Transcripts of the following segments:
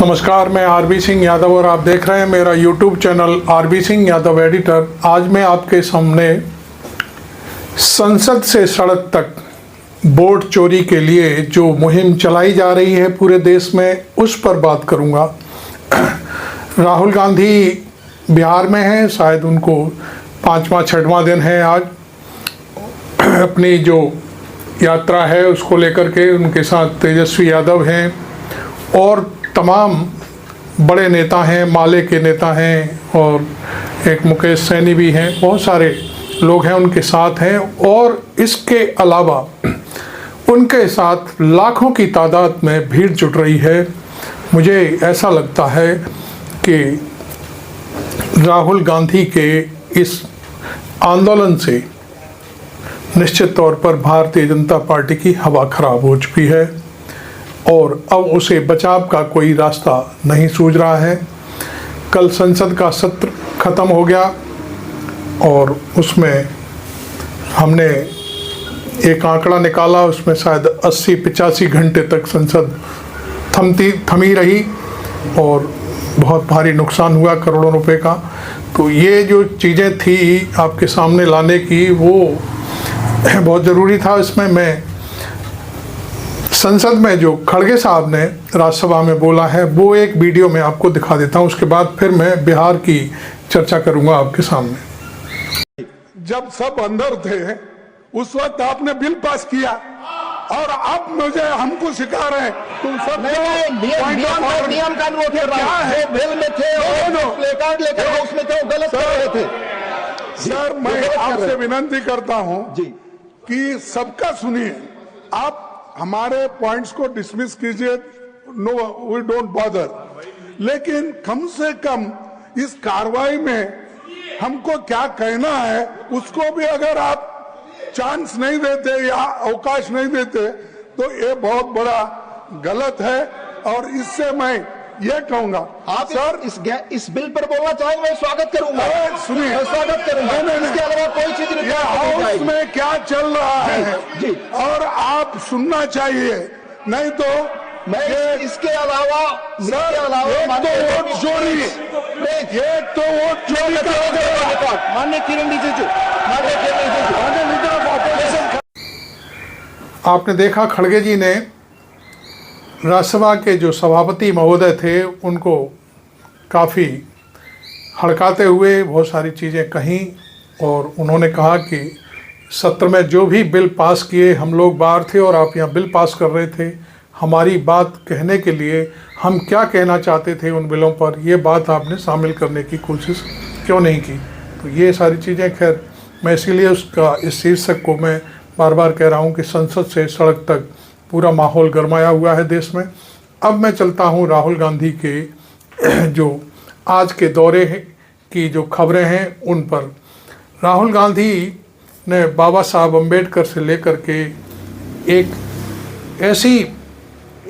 नमस्कार, मैं आरबी सिंह यादव और आप देख रहे हैं मेरा YouTube channel RB Singh Yadav editor. आज मैं आपके सामने संसद से सड़क तक वोट चोरी के लिए जो मुहिम चलाई जा रही है पूरे देश में, उस पर बात करूंगा। राहुल गांधी बिहार में हैं, शायद उनको 5वां-6वां दिन है आज। अपनी जो यात्रा है उसको लेकर के उनके साथ तेजस्वी यादव हैं और तमाम बड़े नेता हैं, माले के नेता हैं और एक मुकेश सैनी भी हैं, बहुत सारे लोग हैं उनके साथ हैं। और इसके अलावा उनके साथ लाखों की तादाद में भीड़ जुट रही है। मुझे ऐसा लगता है कि राहुल गांधी के इस आंदोलन से निश्चित तौर पर भारतीय जनता पार्टी की हवा खराब हो चुकी है और अब उसे बचाव का कोई रास्ता नहीं सूझ रहा है। कल संसद का सत्र ख़त्म हो गया और उसमें हमने एक आंकड़ा निकाला, उसमें शायद 80-85 घंटे तक संसद थमी रही और बहुत भारी नुकसान हुआ, करोड़ों रुपए का। तो ये जो चीज़ें थी आपके सामने लाने की, वो बहुत ज़रूरी था। इसमें मैं संसद में जो खड़गे साहब ने राज्यसभा में बोला है वो एक वीडियो में आपको दिखा देता हूं, उसके बाद फिर मैं बिहार की चर्चा करूंगा आपके सामने। जब सब अंदर थे उस वक्त आपने बिल पास किया और अब मुझे हमको सिखा रहे हैं तुम सब नियम कानून क्या है, बिल में थे और प्ले कार्ड लेकर उसमें थे, गलत कर रहे थे। सर मैं आपसे विनती करता हूं कि सबका सुनिए, आप हमारे पॉइंट्स को डिसमिस कीजिए, नो वी डोंट बॉदर, लेकिन कम से कम इस कार्रवाई में हमको क्या कहना है उसको भी अगर आप चांस नहीं देते या अवकाश नहीं देते तो ये बहुत बड़ा गलत है। और इससे मैं ये कहूंगा, आप सर इस बिल पर बोलना चाहेंगे, मैं स्वागत करूंगा। सुनिए, स्वागत करूंगा। इसके अलावा कोई चीज नहीं। हाउस में क्या चल रहा है जी, और आप सुनना चाहिए, नहीं तो मैं इसके अलावा एक तो वोट चोरी, एक तो वोट चोरी माननीय किरण रिजिजू, आपने देखा खड़गे जी ने राज्यसभा के जो सभापति महोदय थे उनको काफ़ी हड़काते हुए बहुत सारी चीज़ें कहीं और उन्होंने कहा कि सत्र में जो भी बिल पास किए, हम लोग बाहर थे और आप यहाँ बिल पास कर रहे थे, हमारी बात कहने के लिए हम क्या कहना चाहते थे उन बिलों पर, ये बात आपने शामिल करने की कोशिश क्यों नहीं की। तो ये सारी चीज़ें, खैर मैं इसीलिए उसका इस शीर्षक को मैं बार बार कह रहा हूँ कि संसद से सड़क तक पूरा माहौल गरमाया हुआ है देश में। अब मैं चलता हूँ राहुल गांधी के जो आज के दौरे की जो खबरें हैं उन पर। राहुल गांधी ने बाबा साहब अम्बेडकर से लेकर के एक ऐसी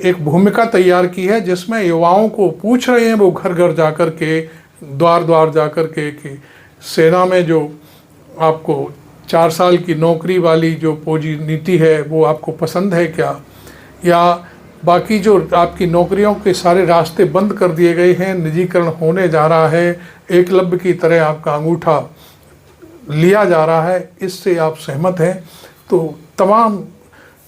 एक भूमिका तैयार की है जिसमें युवाओं को पूछ रहे हैं, वो घर घर जा कर के, द्वार द्वार जा कर के, कि सेना में जो आपको 4 साल की नौकरी वाली जो फौजी नीति है वो आपको पसंद है क्या, या बाकी जो आपकी नौकरियों के सारे रास्ते बंद कर दिए गए हैं, निजीकरण होने जा रहा है, एकलव्य की तरह आपका अंगूठा लिया जा रहा है, इससे आप सहमत हैं। तो तमाम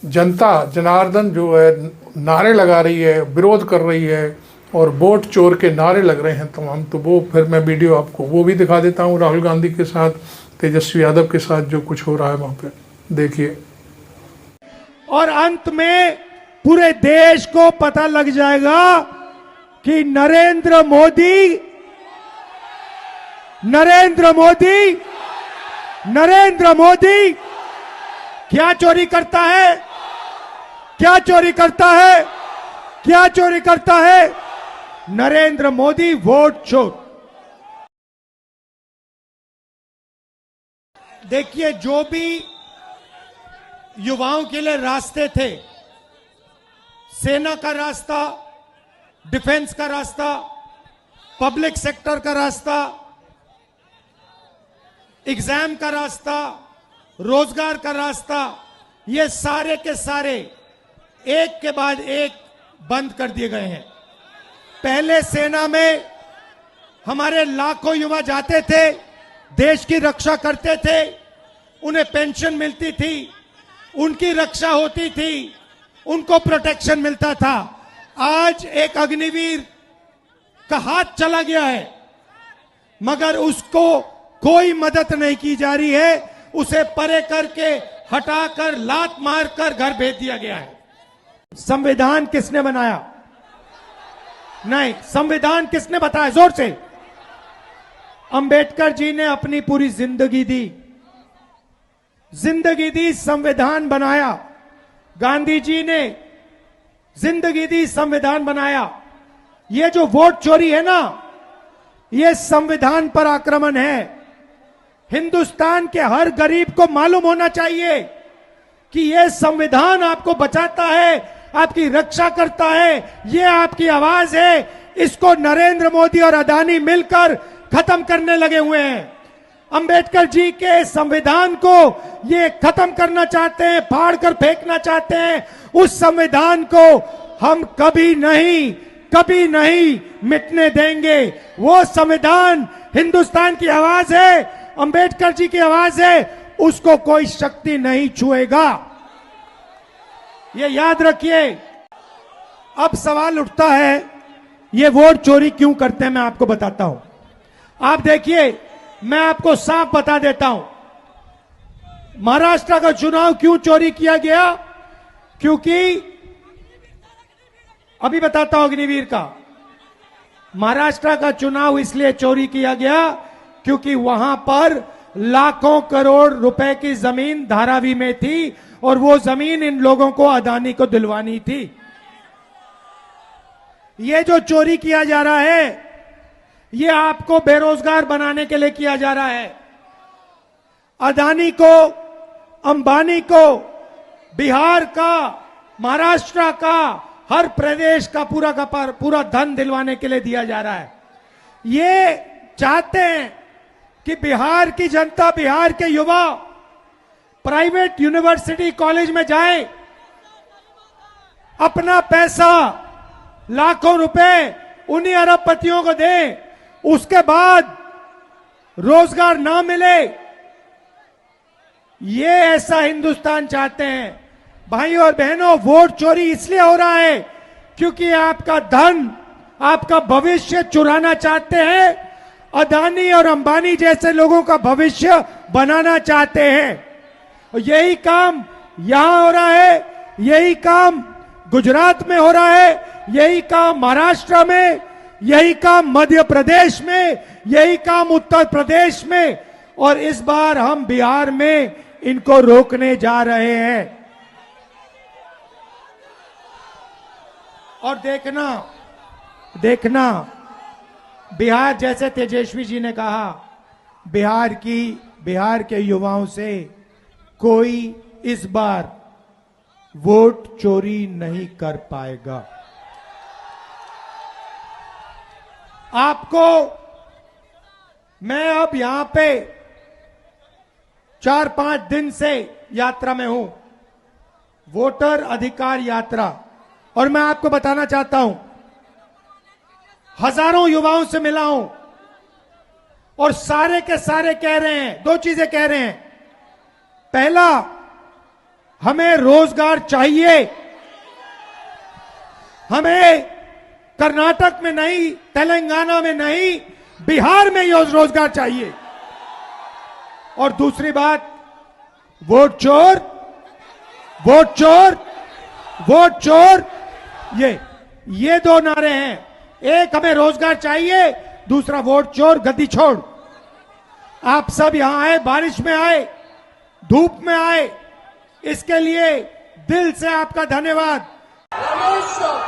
जनता जनार्दन जो है नारे लगा रही है, विरोध कर रही है और वोट चोर के नारे लग रहे हैं तमाम। तो वो फिर मैं वीडियो आपको वो भी दिखा देता हूँ, राहुल गांधी के साथ तेजस्वी यादव के साथ जो कुछ हो रहा है वहाँ पे देखिए। और अंत में पूरे देश को पता लग जाएगा कि नरेंद्र मोदी क्या चोरी करता है, क्या चोरी करता है, क्या चोरी करता है। नरेंद्र मोदी वोट चोर। देखिए, जो भी युवाओं के लिए रास्ते थे, सेना का रास्ता, डिफेंस का रास्ता, पब्लिक सेक्टर का रास्ता, एग्जाम का रास्ता, रोजगार का रास्ता, ये सारे के सारे एक के बाद एक बंद कर दिए गए हैं। पहले सेना में हमारे लाखों युवा जाते थे, देश की रक्षा करते थे, उन्हें पेंशन मिलती थी, उनकी रक्षा होती थी, उनको प्रोटेक्शन मिलता था। आज एक अग्निवीर का हाथ चला गया है, मगर उसको कोई मदद नहीं की जा रही है। उसे परे करके हटाकर लात मारकर घर भेज दिया गया है। संविधान किसने बनाया? नहीं, संविधान किसने बताया? जोर से। अंबेडकर जी ने अपनी पूरी जिंदगी दी, संविधान बनाया। गांधी जी ने जिंदगी दी, संविधान बनाया। ये जो वोट चोरी है ना, ये संविधान पर आक्रमण है। हिंदुस्तान के हर गरीब को मालूम होना चाहिए कि यह संविधान आपको बचाता है, आपकी रक्षा करता है, ये आपकी आवाज है। इसको नरेंद्र मोदी और अदानी मिलकर खत्म करने लगे हुए हैं। अंबेडकर जी के संविधान को ये खत्म करना चाहते हैं, फाड़ कर फेंकना चाहते हैं। उस संविधान को हम कभी नहीं मिटने देंगे। वो संविधान हिंदुस्तान की आवाज है, अंबेडकर जी की आवाज है, उसको कोई शक्ति नहीं छुएगा। ये याद रखिए। अब सवाल उठता है, ये वोट चोरी क्यों करते हैं? मैं आपको बताता हूं। आप देखिए, मैं आपको साफ बता देता हूं, महाराष्ट्र का चुनाव क्यों चोरी किया गया? क्योंकि अभी बताता हूं अग्निवीर का। महाराष्ट्र का चुनाव इसलिए चोरी किया गया क्योंकि वहां पर लाखों करोड़ रुपए की जमीन धारावी में थी और वो जमीन इन लोगों को, अदानी को दिलवानी थी। ये जो चोरी किया जा रहा है, ये आपको बेरोजगार बनाने के लिए किया जा रहा है। अदानी को, अंबानी को बिहार का, महाराष्ट्र का, हर प्रदेश का पूरा धन दिलवाने के लिए दिया जा रहा है। ये चाहते हैं कि बिहार की जनता, बिहार के युवा प्राइवेट यूनिवर्सिटी, कॉलेज में जाए, अपना पैसा, लाखों रुपए उन्हीं अरबपतियों को दें, उसके बाद रोजगार ना मिले। ये ऐसा हिंदुस्तान चाहते हैं। भाइयों और बहनों, वोट चोरी इसलिए हो रहा है क्योंकि आपका धन, आपका भविष्य चुराना चाहते हैं। अदानी और अंबानी जैसे लोगों का भविष्य बनाना चाहते हैं। और यही काम यहां हो रहा है, यही काम गुजरात में हो रहा है, यही काम महाराष्ट्र में, यही काम मध्य प्रदेश में, यही काम उत्तर प्रदेश में, और इस बार हम बिहार में इनको रोकने जा रहे हैं। और देखना बिहार, जैसे तेजस्वी जी ने कहा, बिहार के युवाओं से कोई इस बार वोट चोरी नहीं कर पाएगा। आपको मैं अब यहां पे 4-5 दिन से यात्रा में हूं, वोटर अधिकार यात्रा, और मैं आपको बताना चाहता हूं, हजारों युवाओं से मिला हूं और सारे के सारे कह रहे हैं, 2 चीजें कह रहे हैं। पहला, हमें रोजगार चाहिए, हमें कर्नाटक में नहीं, तेलंगाना में नहीं, बिहार में रोजगार चाहिए। और दूसरी बात, वोट चोर, वोट चोर, वोट चोर, ये 2 नारे हैं। एक, हमें रोजगार चाहिए, दूसरा वोट चोर, गद्दी छोड़। आप सब यहां आए, बारिश में आए, धूप में आए, इसके लिए दिल से आपका धन्यवाद। रमेश चौक,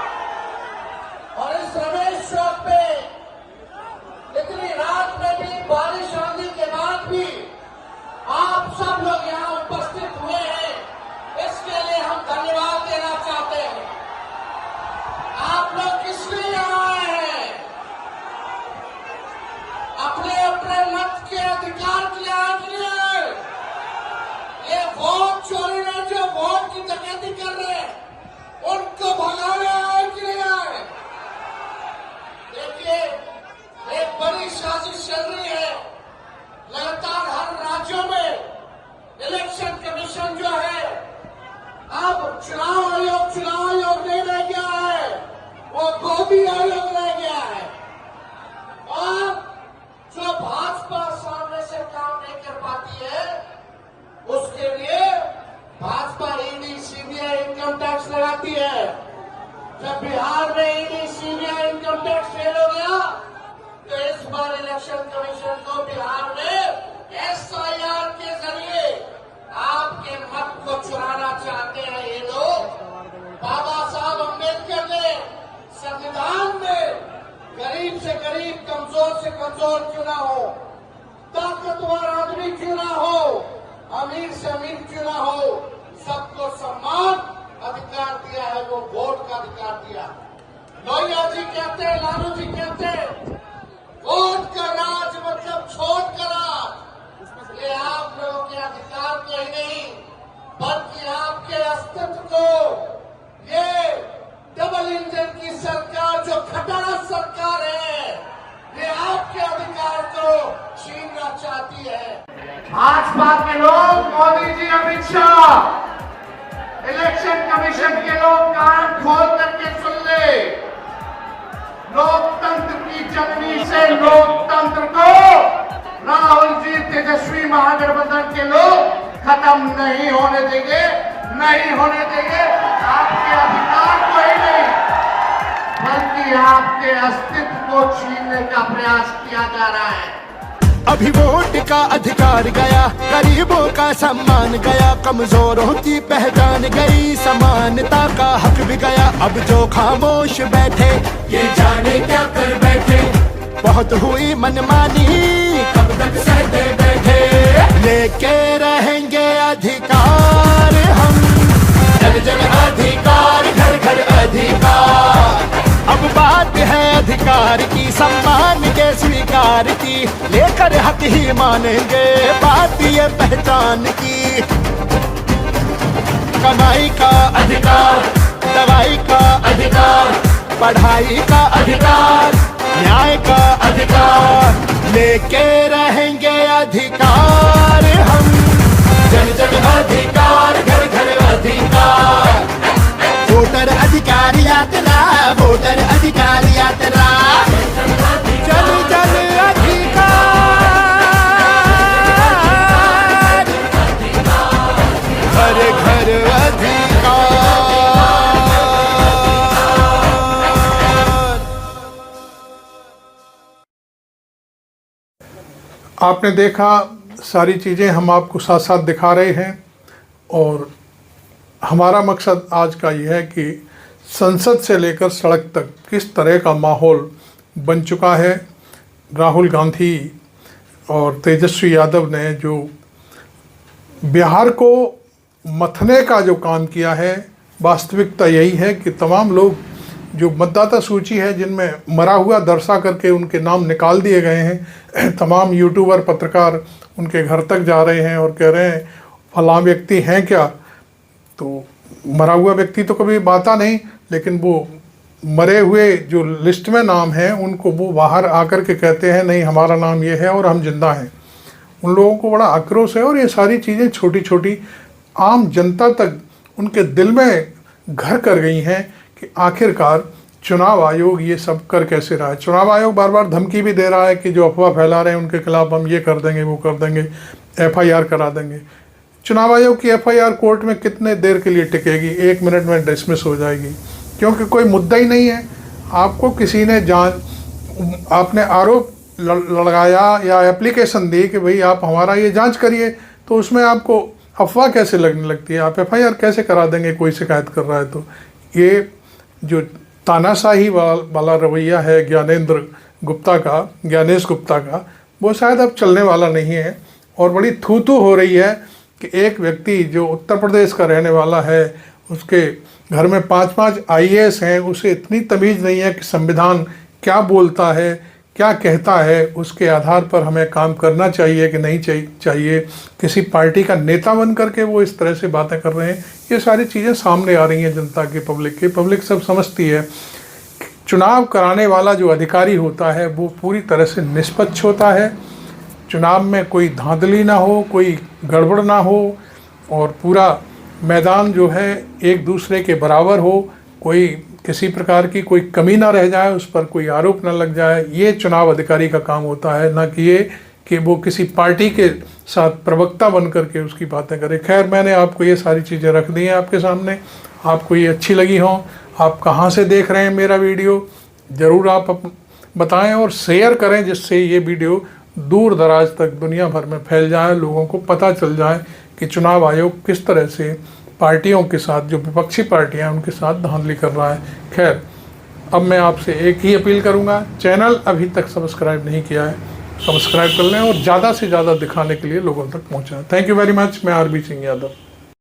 और इस रमेश चौक पे इतनी रात में भी, बारिश आने के बाद भी आप सब लोग यहां उपस्थित हुए हैं, इसके लिए हम धन्यवाद देना चाहते हैं। आप लोग किसलिए यहां आए हैं? अपने अपने मत के अधिकार के लिए आए के लिए। ये वोट चोरी में जो वोट की डकैती कर रहे हैं, उनको भगाने आए के लिए आए। भी आयोग रह गया है। और जो भाजपा सामने से काम नहीं कर पाती है, उसके लिए Bhajpa ED CBI income tax लगाती है। जब बिहार में ED CBI income tax fail हो गया, तो इस बार इलेक्शन कमीशन को बिहार में SIR के जरिए आपके मत को चुराना चाहते हैं ये लोग। बाबा साहब अम्बेडकर ने संविधान में गरीब से गरीब, कमजोर से कमजोर क्यों ना हो, ताकतवर आदमी क्यों ना हो, अमीर से अमीर क्यों ना हो, सबको सम्मान अधिकार दिया है, वो वोट का अधिकार दिया। लोहिया जी कहते हैं, लालू जी कहते हैं, वोट का राज मतलब छोट का राज। ये आप लोगों के अधिकार को ही नहीं, बल्कि आपके अस्तित्व को ये डबल इंजन की सरकार, जो खटारा सरकार है, ये आपके अधिकार को छीनना चाहती है। भाजपा के लोग, मोदी जी, अमित शाह, इलेक्शन कमीशन के लोग कान खोल करके सुन ले। लोकतंत्र की जननी से लोकतंत्र को राहुल जी, तेजस्वी महागठबंधन के लोग खत्म नहीं होने देंगे, नहीं होने देंगे। आपके अधिकार को ही नहीं, बल्कि आपके अस्तित्व को छीनने का प्रयास किया जा रहा है। अभी वोट का अधिकार गया, गरीबों का सम्मान गया, कमजोरों की पहचान गई, समानता का हक भी गया। अब जो खामोश बैठे ये जाने क्या कर बैठे, बहुत हुई मनमानी कब तक सहते बैठे। लेके रहेंगे अधिकार हम, जन जन अधिकार, घर घर अधिकार। अब बात है अधिकार की, सम्मान के स्वीकार की, लेकर हक ही मानेंगे बात ये पहचान की। कमाई का अधिकार, दवाई का अधिकार, पढ़ाई का अधिकार, न्याय का अधिकार, लेके रहेंगे अधिकार हम, जन जन अधिकार, घर घर अधिकार। वोटर अधिकार यात्रा, वोटर अधिकार यात्रा, जन जन अधिकार, घर घर अधिकार। आपने देखा, सारी चीज़ें हम आपको साथ साथ दिखा रहे हैं। और हमारा मकसद आज का यह है कि संसद से लेकर सड़क तक किस तरह का माहौल बन चुका है। राहुल गांधी और तेजस्वी यादव ने जो बिहार को मथने का जो काम किया है, वास्तविकता यही है कि तमाम लोग जो मतदाता सूची है जिनमें मरा हुआ दर्शा करके उनके नाम निकाल दिए गए हैं, तमाम यूट्यूबर, पत्रकार उनके घर तक जा रहे हैं और कह रहे हैं फलां व्यक्ति हैं क्या। तो मरा हुआ व्यक्ति तो कभी बाता नहीं, लेकिन वो मरे हुए जो लिस्ट में नाम है उनको वो बाहर आकर के कहते हैं नहीं हमारा नाम ये है और हम जिंदा हैं। उन लोगों को बड़ा आक्रोश है और ये सारी चीज़ें छोटी छोटी आम जनता तक उनके दिल में घर कर गई हैं कि आखिरकार चुनाव आयोग ये सब कर कैसे रहा है। चुनाव आयोग बार बार धमकी भी दे रहा है कि जो अफवाह फैला रहे हैं उनके खिलाफ हम ये कर देंगे, वो कर देंगे, FIR करा देंगे। चुनाव आयोग की FIR कोर्ट में कितने देर के लिए टिकेगी? 1 मिनट में डिसमिस हो जाएगी, क्योंकि कोई मुद्दा ही नहीं है। आपको किसी ने आपने आरोप लगाया या एप्लीकेशन दी कि भाई आप हमारा ये जांच करिए, तो उसमें आपको अफवाह कैसे लगने लगती है? आप FIR कैसे करा देंगे कोई शिकायत कर रहा है? तो ये जो तानाशाही वाला रवैया है ज्ञानेश गुप्ता का, वो शायद अब चलने वाला नहीं है। और बड़ी थू हो रही है कि एक व्यक्ति जो उत्तर प्रदेश का रहने वाला है, उसके घर में 5-5 IAS हैं, उसे इतनी तमीज़ नहीं है कि संविधान क्या बोलता है, क्या कहता है, उसके आधार पर हमें काम करना चाहिए कि नहीं चाहिए। किसी पार्टी का नेता बन करके वो इस तरह से बातें कर रहे हैं। ये सारी चीज़ें सामने आ रही हैं जनता की, पब्लिक सब समझती है। चुनाव कराने वाला जो अधिकारी होता है वो पूरी तरह से निष्पक्ष होता है, चुनाव में कोई धांधली ना हो, कोई गड़बड़ ना हो, और पूरा मैदान जो है एक दूसरे के बराबर हो, कोई किसी प्रकार की कोई कमी ना रह जाए, उस पर कोई आरोप ना लग जाए, ये चुनाव अधिकारी का काम होता है, ना कि ये कि वो किसी पार्टी के साथ प्रवक्ता बन करके उसकी बातें करे। खैर, मैंने आपको ये सारी चीज़ें रख दी हैं आपके सामने। आपको ये अच्छी लगी हों, आप कहाँ से देख रहे हैं मेरा वीडियो, ज़रूर आप बताएं और शेयर करें, जिससे ये वीडियो दूर दराज तक दुनिया भर में फैल जाए, लोगों को पता चल जाए कि चुनाव आयोग किस तरह से पार्टियों के साथ, जो विपक्षी पार्टियां हैं उनके साथ धांधली कर रहा है। खैर, अब मैं आपसे एक ही अपील करूंगा, चैनल अभी तक सब्सक्राइब नहीं किया है, सब्सक्राइब कर लें और ज़्यादा से ज़्यादा दिखाने के लिए लोगों तक पहुँचाएं। Thank you very much. मैं आरबी सिंह यादव।